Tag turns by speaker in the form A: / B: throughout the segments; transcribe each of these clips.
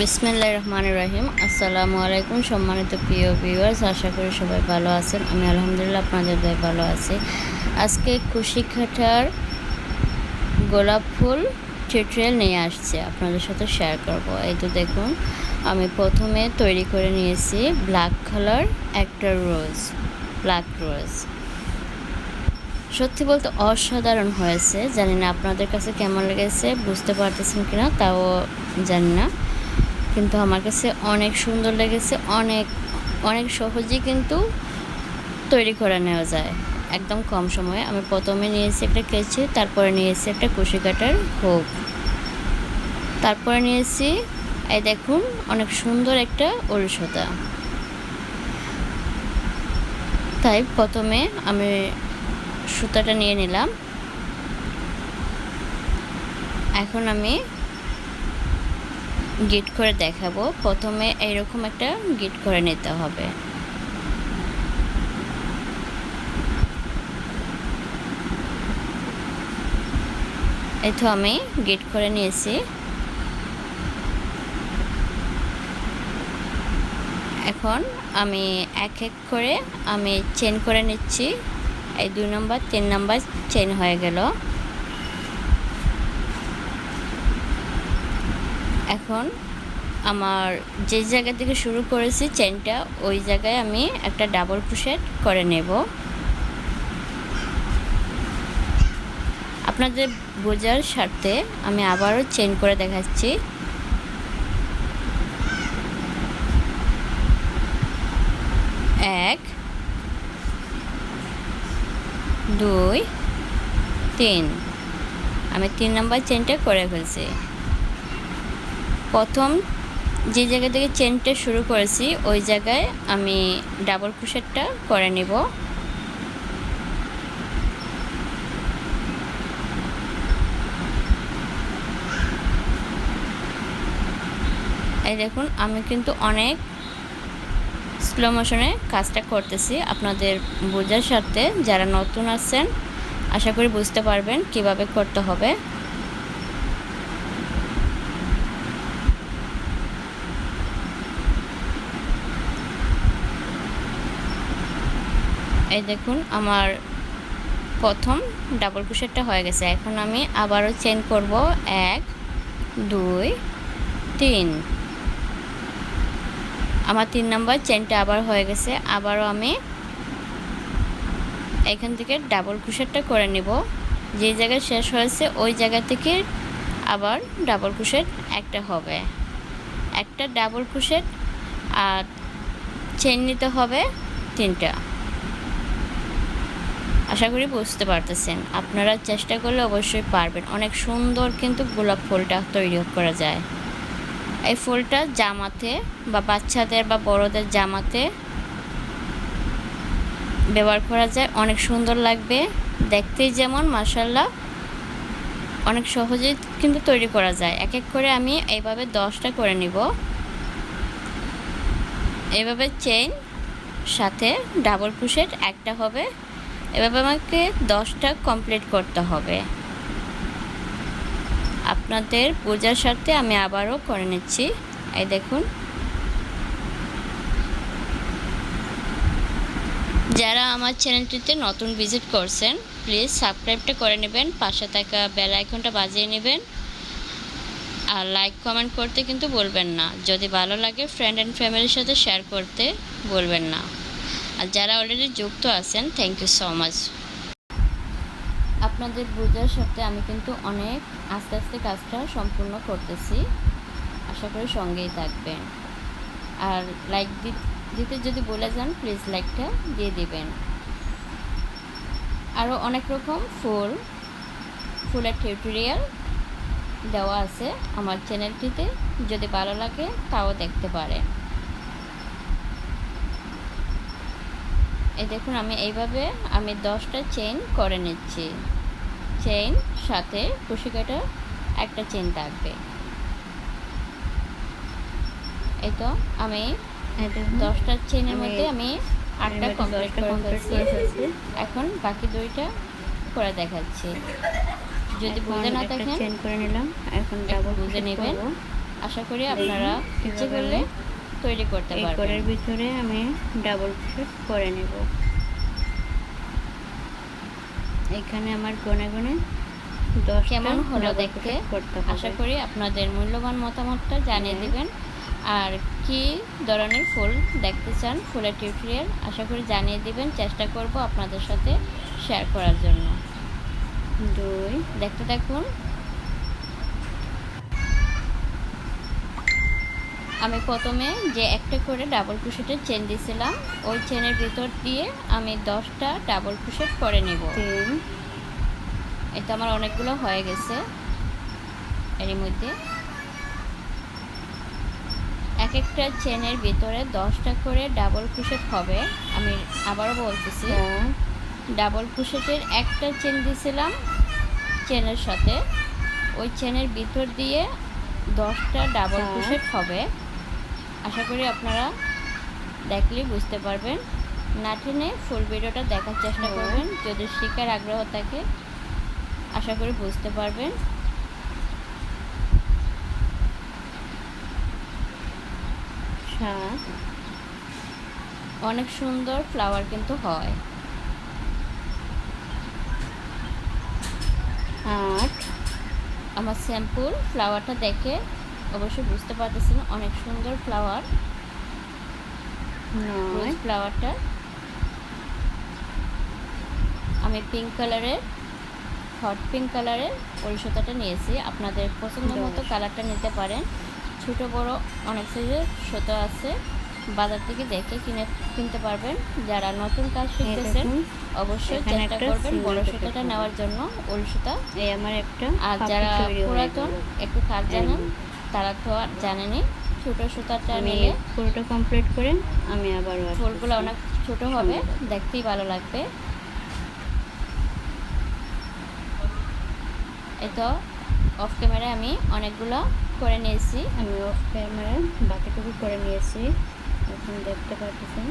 A: বিসমিল্লাহির রহমানির রহিম। আসসালামু আলাইকুম সম্মানিত প্রিয় ভিউয়ার্স, আশা করি সবাই ভালো আছেন। আমি আলহামদুলিল্লাহ আপনাদের দয়ায় ভালো আছি। আজকে কুশি কাঁটার গোলাপ ফুল টিউটোরিয়াল নিয়ে আসছে, আপনাদের সাথে শেয়ার করব। এই তো দেখুন, আমি প্রথমে তৈরি করে নিয়েছি ব্ল্যাক কালার একটা রোজ, ব্ল্যাক রোজ। সত্যি বলতে অসাধারণ হয়েছে। জানি না আপনাদের কাছে কেমন লেগেছে, বুঝতে পারতেছেন কিনা তাও জানি না, কিন্তু আমার কাছে অনেক সুন্দর লেগেছে। অনেক অনেক সহজেই কিন্তু তৈরি করে নেওয়া যায় একদম কম সময়ে। আমি প্রথমে নিয়েছি একটা কেচি, তারপরে নিয়েছি একটা কুশি কাটার হুক, তারপরে নিয়েছি এই দেখুন অনেক সুন্দর একটা উল সুতা। তাই প্রথমে আমি সুতাটা নিয়ে নিলাম। এখন আমি গিট করে দেখাবো। প্রথমে এইরকম একটা গিট করে নিতে হবে। এই তো আমি গিট করে নিয়েছি। এখন আমি এক এক করে আমি চেন করে নিচ্ছি। এই 2 নম্বর 3 নম্বর চেন হয়ে গেল। এখন আমার যে জায়গা থেকে শুরু করেছি চেনটা, ওই জায়গায় আমি একটা ডাবল ক্রোশেট করে নেব। আপনাদের বোঝার স্বার্থে আমি আবারও চেন করে দেখাচ্ছি। এক, 2, 3। আমি 3 নম্বর চেনটা করে ফেলছি। প্রথম যে জায়গা থেকে চেনটা শুরু করেছি ওই জায়গায় আমি ডাবল ক্রোশেটটা করে নেব। এই দেখুন, আমি কিন্তু অনেক স্লো মোশনে কাজটা করতেছি আপনাদের বোঝার স্বার্থে। যারা নতুন আছেন আশা করি বুঝতে পারবেন কিভাবে করতে হবে। এই দেখুন, আমার প্রথম ডাবল ক্রোশেটটা হয়ে গেছে। এখন আমি আবারও চেন করব। 1, 2, 3। আমার 3 নম্বর চেনটা আবার হয়ে গেছে। আবারও আমি এখান থেকে ডাবল ক্রোশেটটা করে নেব। যে জায়গায় শেষ হয়েছে ওই জায়গা থেকে আবার ডাবল ক্রোশেট একটা হবে, একটা ডাবল ক্রোশেট, আর চেন নিতে হবে 3টা। আশা করি বুঝতে পারতেছেন। আপনারা চেষ্টা করলে অবশ্যই পারবেন। অনেক সুন্দর কিন্তু গোলাপ ফুলটা তৈরি করা যায়। এই ফুলটা জামাতে বা বাচ্চাদের বা বড়দের জামাতে ব্যবহার করা যায়, অনেক সুন্দর লাগবে দেখতেই। যেমন মাশাআল্লাহ অনেক সহজেই কিন্তু তৈরি করা যায়। এক এক করে আমি এইভাবে 10টা করে নিব। এইভাবে চেইন সাথে ডাবল ক্রোশেট একটা হবে। এভাবে আমাকে 10টা কমপ্লিট করতে হবে। আপনাদের বোঝার স্বার্থে আমি আবারও করে নিচ্ছি। এই দেখুন, যারা আমার চ্যানেলটিতে নতুন ভিজিট করছেন প্লিজ সাবস্ক্রাইবটা করে নেবেন, পাশে থাকা বেল আইকনটা বাজিয়ে নেবেন, আর লাইক কমেন্ট করতে কিন্তু বলবেন না। যদি ভালো লাগে ফ্রেন্ড অ্যান্ড ফ্যামিলির সাথে শেয়ার করতে বলবেন না। আর যারা অলরেডি যুক্ত আছেন থ্যাংক ইউ সো মাচ। আপনাদের বোঝার সাথে আমি কিন্তু অনেক আস্তে আস্তে কাজটা সম্পূর্ণ করতেছি। আশা করি সঙ্গেই থাকবেন। আর লাইক দিতে যদি বলে যান প্লিজ লাইকটা দিয়ে দিবেন। আরও অনেক রকম ফুলের টিউটোরিয়াল দেওয়া আছে আমার চ্যানেলটিতে, যদি ভালো লাগে তাও দেখতে পারেন। এই দেখুন, আমি এইভাবে 10টা চেইন করে নিচ্ছি। চেইন সাথে কুশি কাটা একটা চেইন থাকবে। এই তো আমি 10টা চেইনের মধ্যে আমি 8টা কমপ্লিট করে ফেলছি। এখন বাকি 2টা করে দেখাচ্ছি। যদি বুঝে না থাকেন
B: চেন করে নিলাম। এখন
A: ডাবল বুঝে নেবেন। আশা করি আপনারা ইচ্ছে করলে তৈরি করতে পারবেন।
B: এই করের ভিতরে আমি ডাবল ক্রোশেট করে নেব। এখানে আমার গনে গনে 10
A: কেমন হলো দেখতে আশা করি আপনাদের মূল্যবান মতামতটা জানিয়ে দিবেন। আর কি ধরনের ফুল দেখতে চান, ফুলের টিউটোরিয়াল আশা করি জানিয়ে দিবেন। চেষ্টা করব আপনাদের সাথে শেয়ার করার জন্য। দেখতে থাকুন। আমি প্রথমে যে একটা করে ডাবল ক্রোশেটের চেন দিয়েছিলাম, ওই চেনের ভিতর দিয়ে আমি 10টা ডাবল ক্রোশেট করে নেব। এটা আমার অনেকগুলো হয়ে গেছে। এর মধ্যে এক একটা চেনের ভিতরে 10টা করে ডাবল ক্রোশেট হবে। আমি আবারও বলতেছি, ডাবল ক্রোশেটের একটা চেন দিয়েছিলাম চেনের সাথে, ওই চেনের ভিতর দিয়ে 10টা ডাবল ক্রোশেট হবে। আশা করি আপনারা দেখলেই বুঝতে পারবেন। না টেনে ফুল ভিডিওটা দেখার চেষ্টা করবেন। যদি শেখার আগ্রহ থাকে আশা করি বুঝতে পারবেন। অনেক সুন্দর ফ্লাওয়ার কিন্তু হয়। 8 আমার স্যাম্পল ফ্লাওয়ারটা দেখে অবশ্যই বুঝতে পারতেছেন অনেক সুন্দর ফ্লাওয়ার। 9 ফ্লাওয়ারটা আমি পিঙ্ক কালারের, হট পিঙ্ক কালারের ওই সুতাটা নিয়েছি। আপনাদের পছন্দ মতো কালারটা নিতে পারেন। ছোট বড় অনেক সাইজের সুতা আছে, বাজার থেকে দেখে কিনতে পারবেন। যারা নতুন কাজ শিখতেছেন অবশ্যই চেষ্টা করবেন বড় সুতাটা নেওয়ার জন্য, ওল সুতা। আর যারা পুরাতন একটু কাজ জানেন তারা তো আর জানেনই, ছোট সুতাটা নিলে
B: পুরোটা কমপ্লিট করে আমি আবার
A: ফুলগুলো অনেক ছোট হবে, দেখতেই ভালো লাগবে। এই তো অফ ক্যামেরায় আমি অনেকগুলো করে নিয়েছি।
B: আমি অফ ক্যামেরায় বাকিটুকু করে নিয়েছি। এখন দেখতে পাচ্ছেন,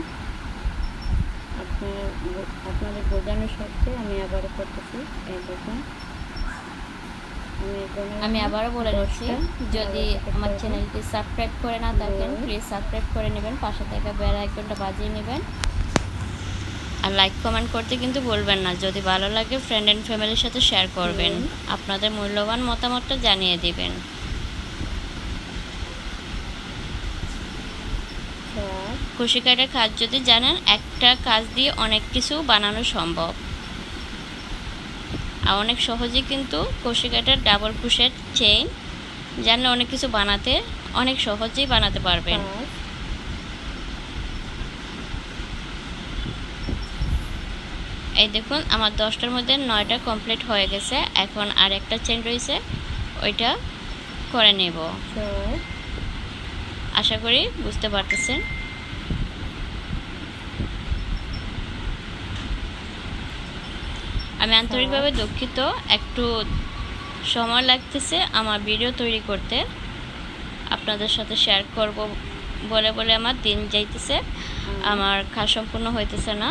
B: আপনাদের বোঝানোর সাথে আমি আবারও করতেছি। এই দেখুন,
A: আমি আবারও বলে দিচ্ছি, যদি আমার চ্যানেলটি সাবস্ক্রাইব করে না থাকেন প্লিজ সাবস্ক্রাইব করে নেবেন, পাশে থাকা বেল আইকনটা বাজিয়ে নেবেন। আর লাইক কমেন্ট করতে কিন্তু বলবেন না। যদি ভালো লাগে ফ্রেন্ড অ্যান্ড ফ্যামিলির সাথে শেয়ার করবেন। আপনাদের মূল্যবান মতামতটা জানিয়ে দিবেন। কুশি কাটার কাজ যদি জানেন, একটা কাজ দিয়ে অনেক কিছু বানানো সম্ভব। আর অনেক সহজেই কিন্তু কুশি কাটার ডাবল ক্রোশেট চেইন জানলে অনেক কিছু বানাতে অনেক সহজেই বানাতে পারবেন। এই দেখুন আমার 10টার মধ্যে 9টা কমপ্লিট হয়ে গেছে। এখন আর একটা চেন রয়েছে, ওইটা করে নেব। আশা করি বুঝতে পারতেছেন। আমি আন্তরিকভাবে দুঃখিত, একটু সময় লাগতেছে আমার ভিডিও তৈরি করতে। আপনাদের সাথে শেয়ার করব বলে বলে আমার দিন যাইতেছে, আমার কাজ সম্পূর্ণ হইতেছে না।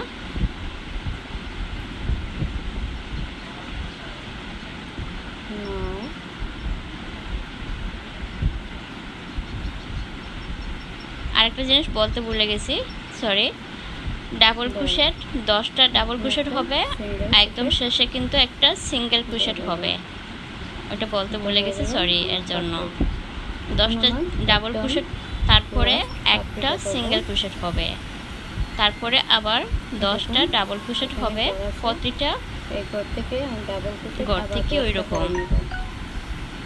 A: আরেকটা জিনিস বলতে ভুলে গেছি, সরি। ডাবল ক্রোশেট 10টা ডাবল ক্রোশেট হবে, একদম শেষে কিন্তু একটা সিঙ্গেল ক্রোশেট হবে, ওটা বলতে ভুলে গেছি, সরি এর জন্য। 10টা ডাবল ক্রোশেট, তারপরে একটা সিঙ্গেল ক্রোশেট হবে, তারপরে আবার 10টা ডাবল ক্রোশেট হবে প্রতিটা ঘর থেকে ওই রকম।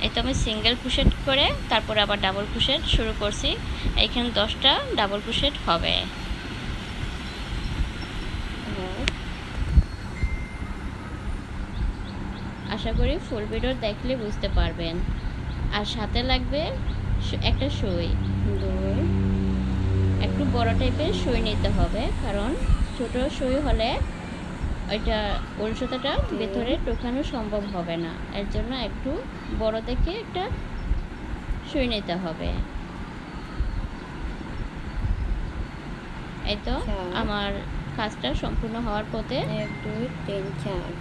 A: এই তো আমি সিঙ্গেল ক্রোশেট করে তারপরে আবার ডাবল ক্রোশেট শুরু করছি। এইখানে 10টা ডাবল ক্রোশেট হবে। আশা করি ফুল ভিডিও দেখলে বুঝতে পারবেন। আর সাথে লাগবে একটা সুই, একটু বড় টাইপের সুই নিতে হবে, কারণ ছোট সুই হলে ওইটা উল সুতাটা ভেতরে ঢোকানো সম্ভব হবে না। এর জন্য একটু বড় দেখে একটা সুই নিতে হবে। এই তো আমার কাজটা সম্পূর্ণ হওয়ার পথে।
B: 1 2 3 4 1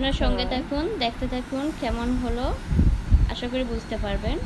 A: আপনার সঙ্গে থাকুন, দেখতে থাকুন কেমন হলো, আশা করি বুঝতে পারবেন।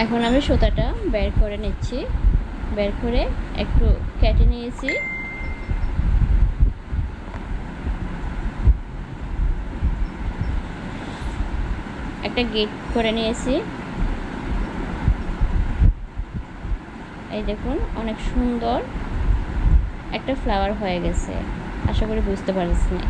A: এখন আমি সুতাটা বের করে নিচ্ছি, বের করে একটু কেটে নিয়েছি। একটা গিট করে নিয়েছি। এই দেখুন অনেক সুন্দর একটা ফ্লাওয়ার হয়ে গেছে, আশা করি বুঝতে পারছেন।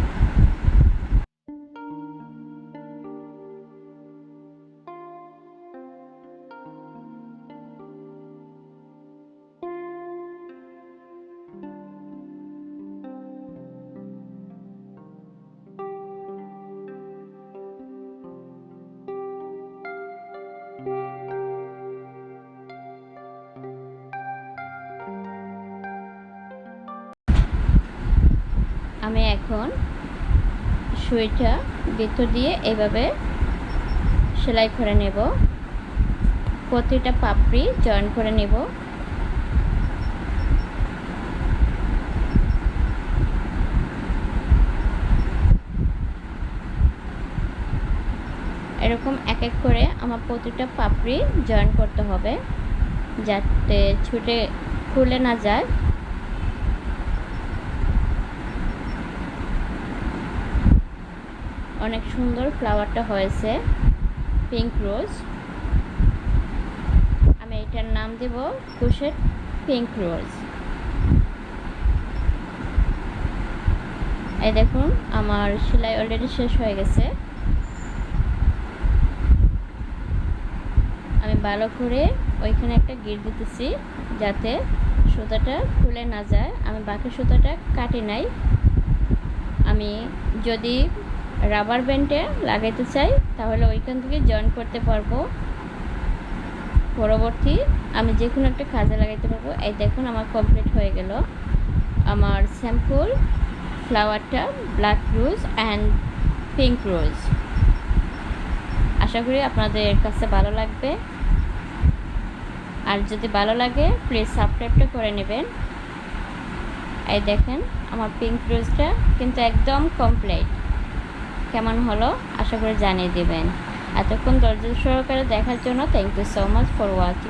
A: আমি এখন সুইটা ভিতর দিয়ে এভাবে সেলাই করে নেব, প্রতিটা পাপড়ি জয়েন করে নেব। এরকম এক এক করে আমার প্রতিটা পাপড়ি জয়েন করতে হবে, যাতে ছুটে খুলে না যায়। অনেক সুন্দর ফ্লাওয়ারটা হয়েছে, পিঙ্ক রোজ। আমি এটার নাম দেব ক্রোশেট পিঙ্ক রোজ। এই দেখুন আমার সেলাই অলরেডি শেষ হয়ে গেছে। আমি ভালো করে ওইখানে একটা গিট দিতেছি যাতে সুতাটা খুলে না যায়। আমি বাকি সুতাটা কাটি নাই। আমি যদি রাবার ব্যান্ডে লাগাইতে চাই তাহলে ওইখান থেকে জয়েন করতে পারবো, পরবর্তী আমি যে কোনো একটা কাজে লাগাইতে পারবো। এই দেখুন আমার কমপ্লিট হয়ে গেল আমার স্যাম্পল ফ্লাওয়ারটা, black rose and pink rose. আশা করি আপনাদের কাছে ভালো লাগবে, আর যদি ভালো লাগে প্লিজ সাবস্ক্রাইবটা করে নেবেন। এই দেখেন আমার পিঙ্ক রোজটা কিন্তু একদম কমপ্লিট। কেমন হলো আশা করি জানিয়ে দেবেন। এতক্ষণ ধৈর্য সহকারে দেখার জন্য thank you so much for watching.